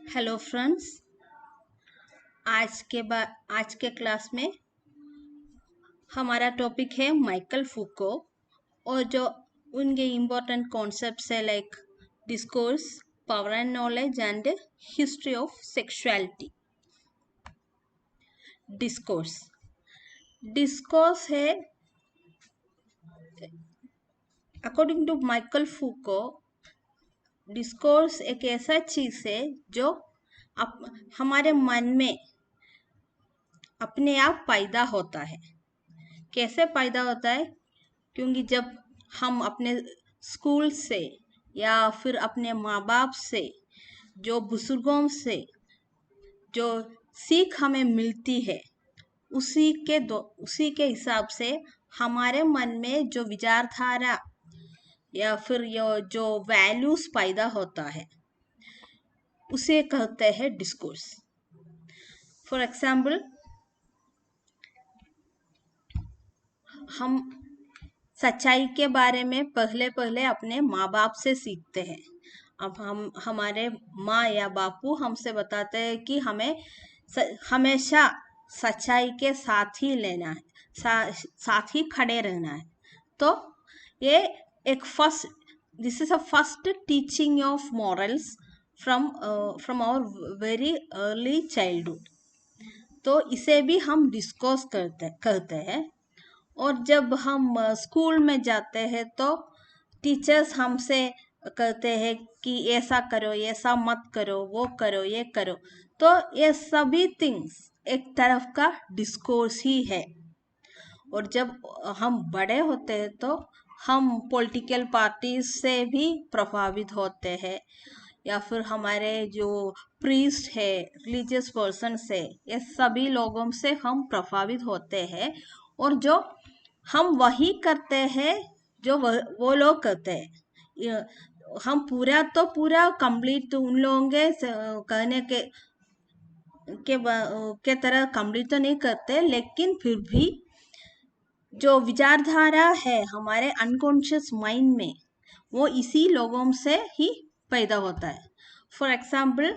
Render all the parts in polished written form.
Hello friends. आज के class में हमारा टॉपिक है माइकल फूको और जो उनके इम्पोर्टेंट कॉन्सेप्ट्स है like discourse, power and knowledge and history of sexuality. Discourse discourse है अकॉर्डिंग टू माइकल फूको। डिस्कोर्स एक ऐसा चीज है जो हमारे मन में अपने आप पैदा होता है। कैसे पैदा होता है? क्योंकि जब हम अपने स्कूल से या फिर अपने माँ बाप से, जो बुजुर्गों से जो सीख हमें मिलती है, उसी के हिसाब से हमारे मन में जो विचारधारा या फिर जो वैल्यूज पैदा होता है उसे कहते हैं डिस्कोर्स। फॉर एग्जाम्पल, हम सच्चाई के बारे में पहले अपने माँ बाप से सीखते हैं। अब हमारे माँ या बापू हमसे बताते हैं कि हमें हमेशा सच्चाई के साथ ही लेना है, साथ ही खड़े रहना है। तो ये एक this is a first teaching of morals from our very early childhood. तो इसे भी हम डिस्कस कहते हैं। और जब हम स्कूल में जाते हैं तो टीचर्स हमसे कहते हैं कि ऐसा करो, ऐसा मत करो, वो करो, ये करो। तो ये सभी थिंग्स एक तरफ का डिस्कोर्स ही है। और जब हम बड़े होते हैं तो हम पॉलिटिकल पार्टीज से भी प्रभावित होते हैं, या फिर हमारे जो प्रीस्ट है, रिलीजियस पर्सन से, ये सभी लोगों से हम प्रभावित होते हैं। और जो हम वही करते हैं जो वो लोग करते हैं। हम पूरा कंप्लीट उन लोगों के कहने के तरह कंप्लीट तो नहीं करते, लेकिन फिर भी जो विचारधारा है हमारे अनकॉन्शियस माइंड में, वो इसी लोगों से ही पैदा होता है। फॉर एग्जाम्पल,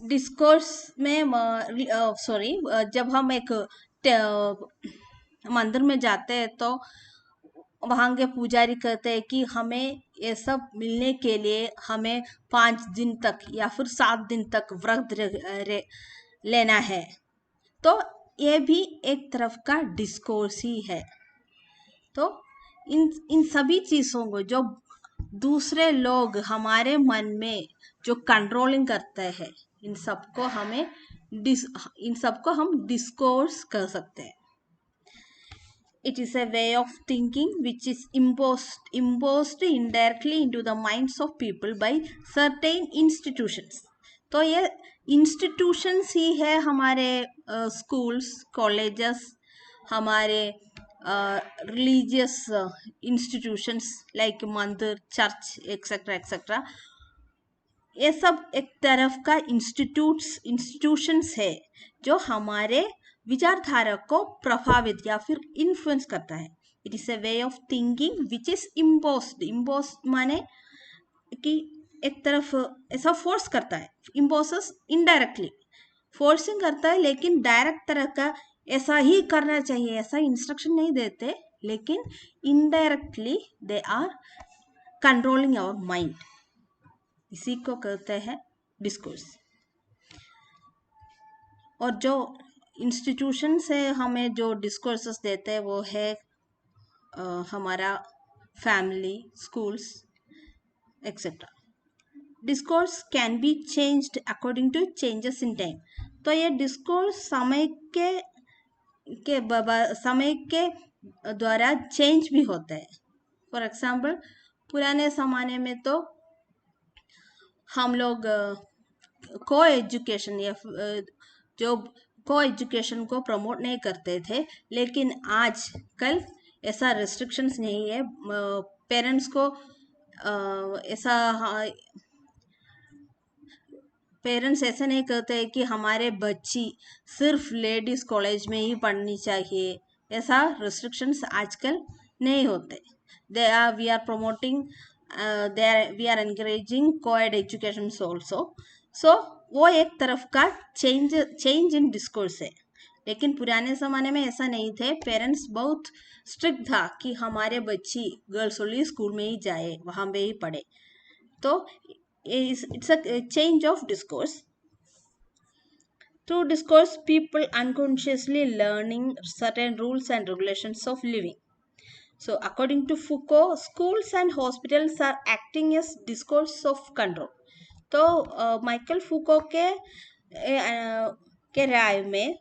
डिस्कोर्स में जब हम एक मंदिर में जाते हैं तो वहां के पुजारी कहते हैं कि हमें ये सब मिलने के लिए हमें 5 दिन तक या फिर 7 दिन तक व्रत लेना है। तो ये भी एक तरफ का डिस्कोर्स ही है। तो इन सभी चीजों को जो दूसरे लोग हमारे मन में जो कंट्रोलिंग करते हैं, इन सबको हम डिस्कोर्स कर सकते हैं। It is a way of thinking which is imposed indirectly into the minds of people by certain institutions. तो ये institutions ही है हमारे schools, colleges, हमारे religious institutions like मंदिर, church, etc. ये सब एक तरफ का इंस्टीट्यूशंस है जो हमारे विचारधारा को प्रभावित या फिर इन्फ्लुएंस करता है। It is a way of thinking which is imposed माने कि एक तरफ ऐसा फोर्स करता है। इम्पोजेस इनडायरेक्टली फोर्सिंग करता है, लेकिन डायरेक्ट तरह का ऐसा ही करना चाहिए ऐसा इंस्ट्रक्शन नहीं देते, लेकिन indirectly they are controlling our mind. इसी को कहते हैं डिस्कोर्स। और जो इंस्टीट्यूशन से हमें जो डिस्कोर्सेस देते हैं वो है हमारा family, schools etcetera. Discourse can be changed according to changes in time. तो ये डिस्कोर्स समय के द्वारा चेंज भी होता है। फॉर एग्जाम्पल, पुराने जमाने में तो हम लोग को एजुकेशन या जो को एजुकेशन को प्रमोट नहीं करते थे, लेकिन आज कल ऐसा रिस्ट्रिक्शंस नहीं है। पेरेंट्स को पेरेंट्स ऐसा नहीं कहते कि हमारे बच्ची सिर्फ लेडीज कॉलेज में ही पढ़नी चाहिए, ऐसा रिस्ट्रिक्शंस आजकल नहीं होते। We are promoting we are encouraging co-ed educations also. So वो एक तरफ का चेंज इन डिस्कोर्स है। लेकिन पुराने ज़माने में ऐसा नहीं थे, पेरेंट्स बहुत स्ट्रिक्ट था कि हमारे बच्ची गर्ल्स ओनली स्कूल में ही जाए, वहाँ पे ही पढ़े। तो it's a change of discourse. Through discourse, people unconsciously learning certain rules and regulations of living. So, according to Foucault, schools and hospitals are acting as discourse of control. तो Michael Foucault के राय में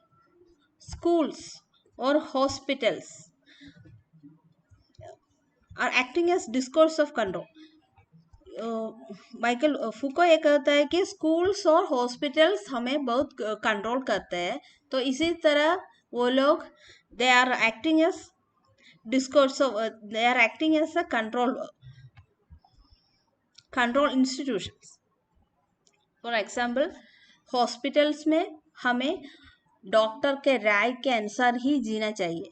schools और hospitals are acting as discourse of control. Michael Foucault ये कहता है कि schools और hospitals हमें बहुत कंट्रोल करते हैं। तो इसी तरह वो लोग they are acting as discourse of, they are acting as a control institutions. For example, hospitals में हमें डॉक्टर के राय के अनुसार ही जीना चाहिए।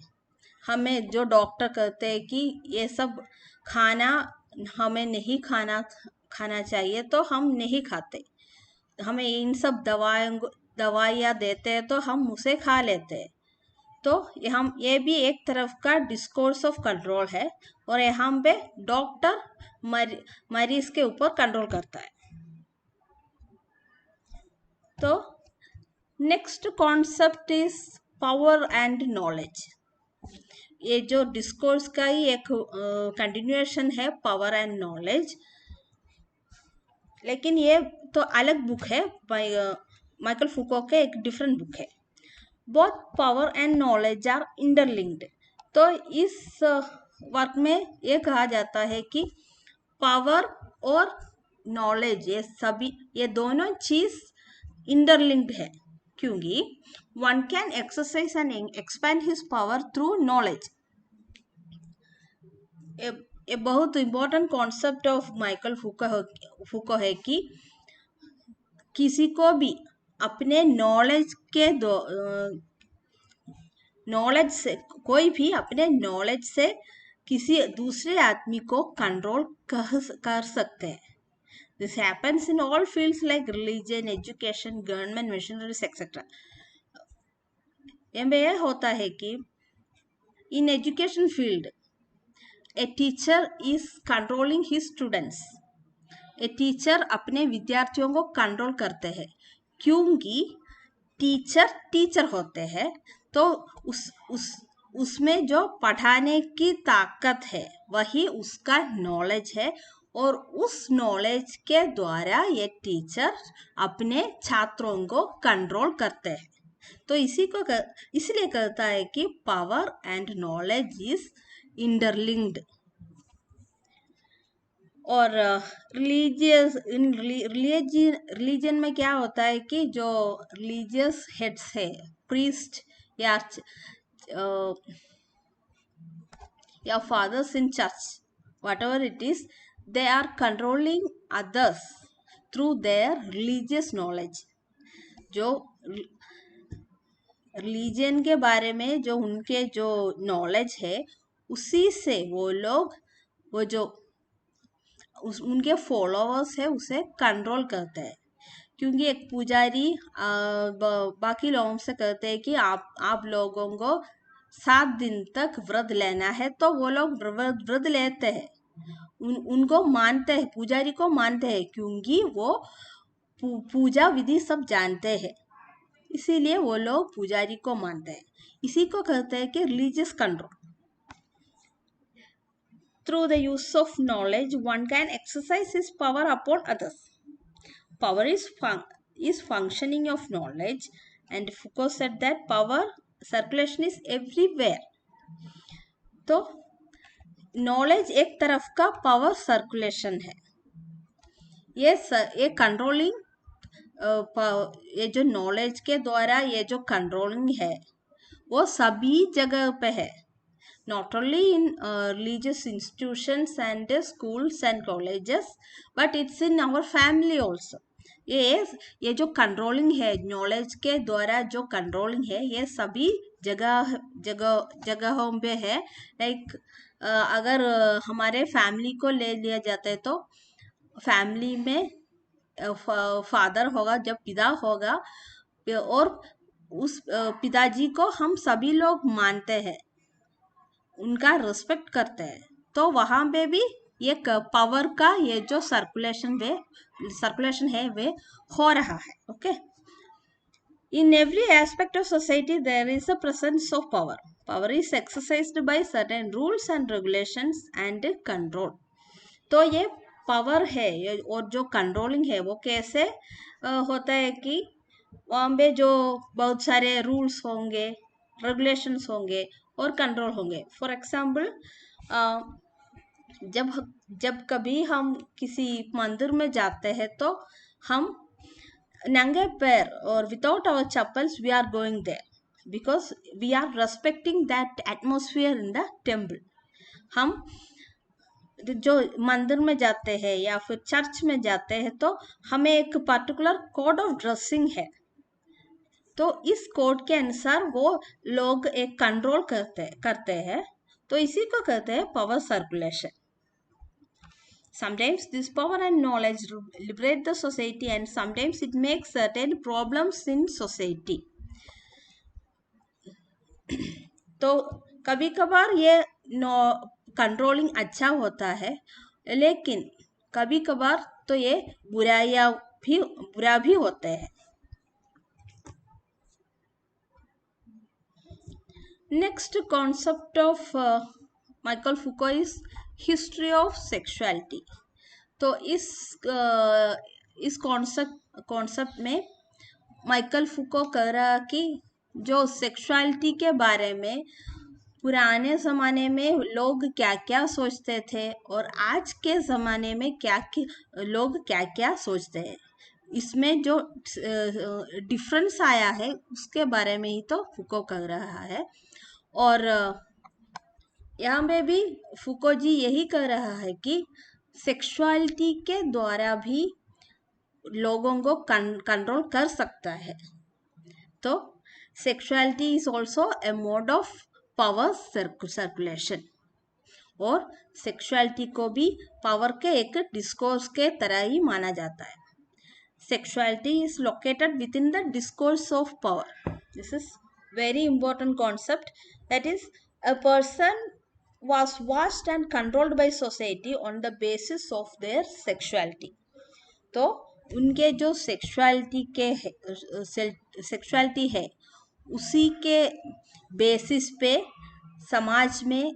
हमें जो डॉक्टर कहते हैं कि ये सब खाना हमें नहीं खाना चाहिए तो हम नहीं खाते। हमें इन सब दवाइयाँ देते हैं तो हम उसे खा लेते हैं। तो ये भी एक तरफ का डिस्कोर्स ऑफ कंट्रोल है, और यहाँ पे डॉक्टर मरीज के ऊपर कंट्रोल करता है। तो next concept is power and knowledge. ये जो डिस्कोर्स का ही एक कंटिन्यूएशन है, पावर एंड नॉलेज। लेकिन ये तो अलग बुक है, माइकल फूको के एक डिफरेंट बुक है। Both power and knowledge are interlinked. तो इस वर्क में ये कहा जाता है कि पावर और नॉलेज ये दोनों चीज इंटरलिंक्ड है, क्योंकि one can exercise and expand his power through knowledge. ये बहुत इंपॉर्टेंट कॉन्सेप्ट ऑफ माइकल फूको है कि किसी को भी अपने नॉलेज से कोई भी अपने नॉलेज से किसी दूसरे आदमी को कंट्रोल कर सकते हैं। This happens in all fields like religion, education, government missionaries etcetera. यह होता है कि in education field a teacher is controlling his students. A teacher अपने विद्यार्थियों को कंट्रोल करते हैं, क्योंकि टीचर होते हैं। तो उसमें जो पढ़ाने की ताकत है वही उसका नॉलेज है, और उस नॉलेज के द्वारा ये टीचर अपने छात्रों को कंट्रोल करते हैं। तो इसलिए कहता है कि power and knowledge is interlinked. और रिलीजन में क्या होता है कि जो रिलीजियस हेड्स है, प्रीस्ट या fathers in church, whatever it is, they are controlling others through their religious knowledge. जो रिलीजन के बारे में जो उनके जो नॉलेज है, उसी से वो लोग उनके फॉलोअर्स है उसे कंट्रोल करते हैं। क्योंकि एक पुजारी बाकी लोगों से कहते हैं कि आप लोगों को 7 दिन तक व्रत लेना है, तो वो लोग व्रत लेते हैं। उनको मानते हैं, पुजारी को मानते हैं, क्योंकि वो पूजा विधि सब जानते हैं, इसीलिए वो लोग पुजारी को मानते हैं। इसी को कहते हैं कि religious control. Through the use of knowledge, one can exercise his power upon others. Power is functioning of knowledge, and Foucault said that power circulation is everywhere. तो नॉलेज एक तरफ का पावर सर्कुलेशन है। ये कंट्रोलिंग, ये जो knowledge के द्वारा ये जो कंट्रोलिंग है वो सभी जगह पे है, not only in religious institutions and schools and colleges, but it's in our family also. ये जो कंट्रोलिंग है, नॉलेज के द्वारा जो कंट्रोलिंग है, ये सभी जगहों पे है। लाइक अगर हमारे फैमिली को ले लिया जाता है तो फैमिली में फादर होगा, जब पिता होगा और उस पिताजी को हम सभी लोग मानते हैं, उनका रिस्पेक्ट करते हैं, तो वहां पे भी एक पावर का ये जो सर्कुलेशन है वे हो रहा है. Okay. In every aspect of society, there is a presence of power. Power is exercised by certain rules and regulations and control. तो ये पावर है और जो कंट्रोलिंग है वो कैसे होता है कि वहाँ पे जो बहुत सारे रूल्स होंगे, रेगुलेशंस होंगे और कंट्रोल होंगे. फॉर एग्जाम्पल, जब कभी हम किसी मंदिर में जाते हैं तो हम नंगे पैर और without our chappals we are going there because we are respecting that atmosphere in the temple. हम जो मंदिर में जाते हैं या फिर चर्च में जाते हैं तो हमें एक पर्टिकुलर कोड ऑफ ड्रेसिंग है, तो इस कोड के अनुसार वो लोग एक कंट्रोल करते हैं, तो इसी को कहते हैं power circulation. Sometimes this power and knowledge liberate the society and sometimes it makes certain problems in society. तो कभी कभार ये कंट्रोलिंग अच्छा होता है, लेकिन कभी कभार तो ये बुरा भी होते हैं. Next concept of Michael फुको is history of sexuality. तो इस कॉन्सेप्ट में माइकल फुको कह रहा कि जो सेक्सुअलिटी के बारे में पुराने ज़माने में लोग क्या क्या सोचते थे और आज के ज़माने में लोग क्या क्या सोचते हैं, इसमें जो डिफरेंस आया है उसके बारे में ही तो फुको कह रहा है. और यहाँ पे भी फुको जी यही कह रहा है कि सेक्सुअलिटी के द्वारा भी लोगों को कंट्रोल कर सकता है. तो sexuality is also a mode of power circulation, और सेक्सुअलिटी को भी पावर के एक डिस्कोर्स के तरह ही माना जाता है. Sexuality is located with in the discourse of power. This is very important concept. That is a person was watched and controlled by society on the basis of their sexuality. तो उनके जो sexuality है उसी के basis पे समाज में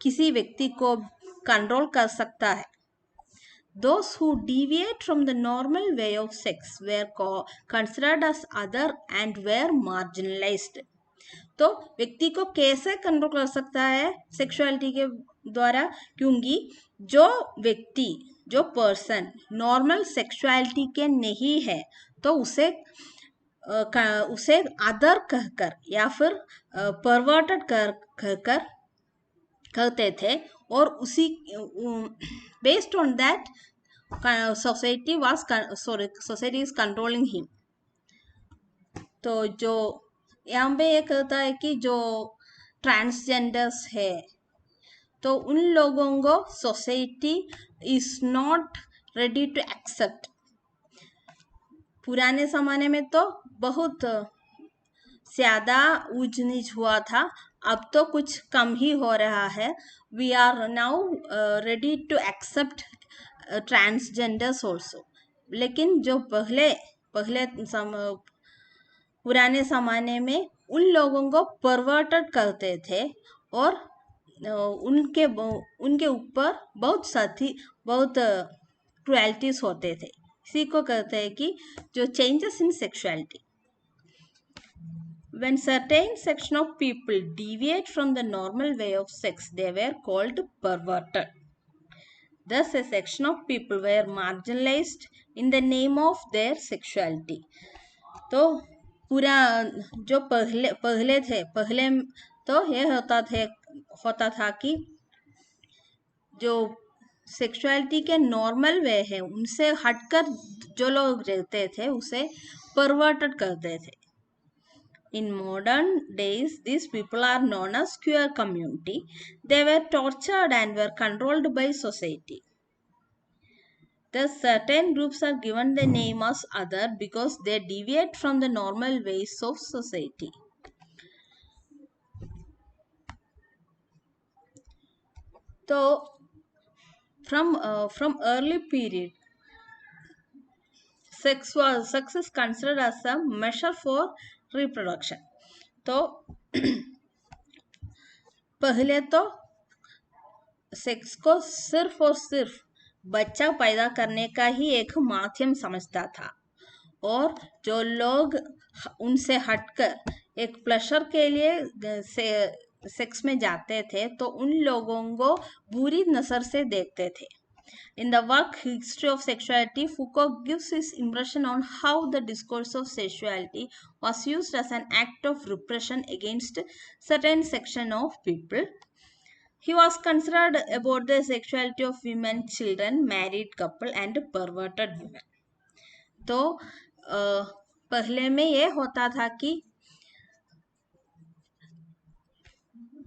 किसी व्यक्ति को कंट्रोल कर सकता है. Those who deviate from the normal way of sex were considered as other and were marginalized. तो व्यक्ति को कैसे कंट्रोल कर सकता है सेक्सुअलिटी के द्वारा, क्योंकि जो पर्सन नॉर्मल सेक्सुअलिटी के नहीं है तो उसे अदर कहकर या फिर परवर्टेड कहकर कहते थे, और उसी based on that society is controlling him. तो जो यहाँ पे ये कहता है कि जो ट्रांसजेंडर्स है तो उन लोगों को society is not ready to accept. पुराने जमाने में तो बहुत ज्यादा ऊंच नीच हुआ था, अब तो कुछ कम ही हो रहा है. We are now ready to accept transgenders also. लेकिन जो पहले पुराने ज़माने में उन लोगों को परवर्टेड करते थे और उनके ऊपर बहुत क्रुएल्टीज होते थे. इसी को कहते हैं कि जो changes in sexuality. When certain section of people deviate from the normal way of sex, they were called perverted. Thus, a section of people were marginalized in the name of their sexuality. तो पूरा जो पहले तो ये होता था कि जो सेक्सुअलिटी के नॉर्मल वे है उनसे हटकर जो लोग रहते थे उसे परवर्टेड करते थे. In modern days, these people are known as queer community. They were tortured and were controlled by society. Thus, certain groups are given the name as other because they deviate from the normal ways of society. So, from early period, sex is considered as a measure for reproduction. तो पहले तो sex को सिर्फ और सिर्फ बच्चा पैदा करने का ही एक माध्यम समझता था, और जो लोग उनसे हटकर एक प्लेजर के लिए सेक्स में जाते थे तो उन लोगों को बुरी नजर से देखते थे. In the work History of Sexuality, Foucault gives his impression on how the discourse of sexuality was used as an act of repression against certain section of people. He was concerned about the sexuality of women, children, married couple and perverted women. तो पहले में ये होता था कि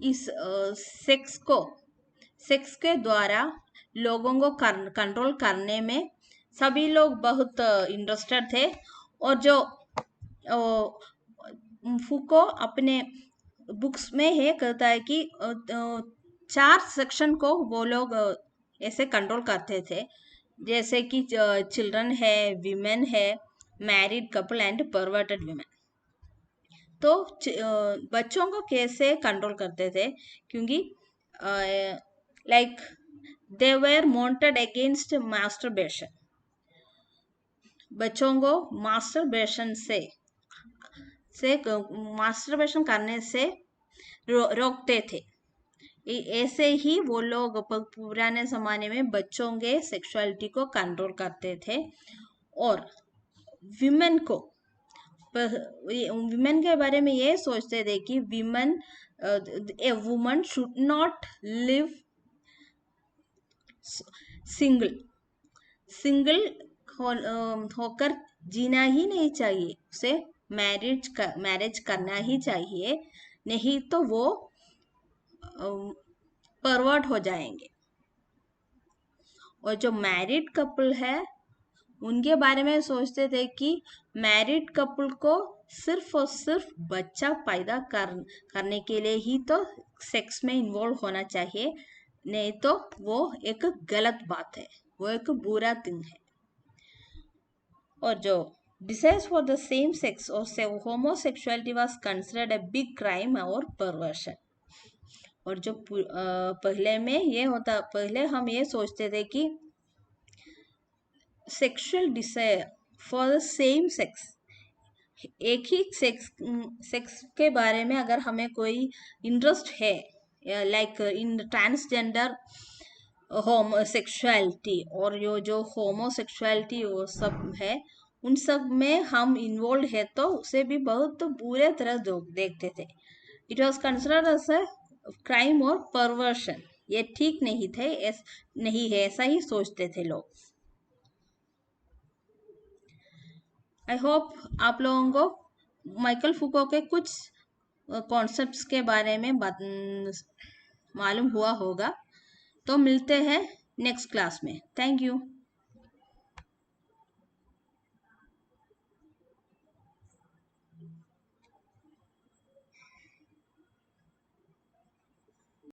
इस sex के द्वारा लोगों को कंट्रोल करने में सभी लोग बहुत इंटरेस्टेड थे, और जो फूको अपने बुक्स में ये कहता है कि 4 सेक्शन को वो लोग ऐसे कंट्रोल करते थे, जैसे कि चिल्ड्रन है, विमेन है, married couple and perverted women. तो बच्चों को कैसे कंट्रोल करते थे, क्योंकि like they were mounted against masturbation. बच्चों को मास्टरबेशन करने से रोकते थे. ऐसे ही वो लोग पुराने जमाने में बच्चों के सेक्सुअलिटी को कंट्रोल करते थे. और विमेन के बारे में ये सोचते थे कि a woman should not live single होकर जीना ही नहीं चाहिए, उसे मैरिज करना ही चाहिए, नहीं तो वो परवर्ट हो जाएंगे. और जो मैरिड कपल है उनके बारे में सोचते थे कि मैरिड कपल को सिर्फ और सिर्फ बच्चा पैदा करने के लिए ही तो सेक्स में इन्वॉल्व होना चाहिए, नहीं तो वो एक गलत बात है, वो एक बुरा थिंग है. और जो desires for the same sex और homosexuality was considered a big crime और परवर्शन. और जो पहले में ये होता, पहले हम ये सोचते थे कि sexual desire for the same sex, एक ही सेक्स के बारे में अगर हमें कोई इंटरेस्ट है, लाइक इन ट्रांसजेंडर होमोसेक्सुअलिटी और जो होमोसेक्सुअलिटी वो सब है, उन सब में हम इन्वॉल्व है तो उसे भी बहुत बुरे तरह देखते थे. It was considered as a crime और परवर्शन. ये ठीक नहीं है, ऐसा ही सोचते थे लोग. आई होप आप लोगों को माइकल फूको के कुछ कॉन्सेप्ट्स के बारे में मालूम हुआ होगा. तो मिलते हैं नेक्स्ट क्लास में. Thank you.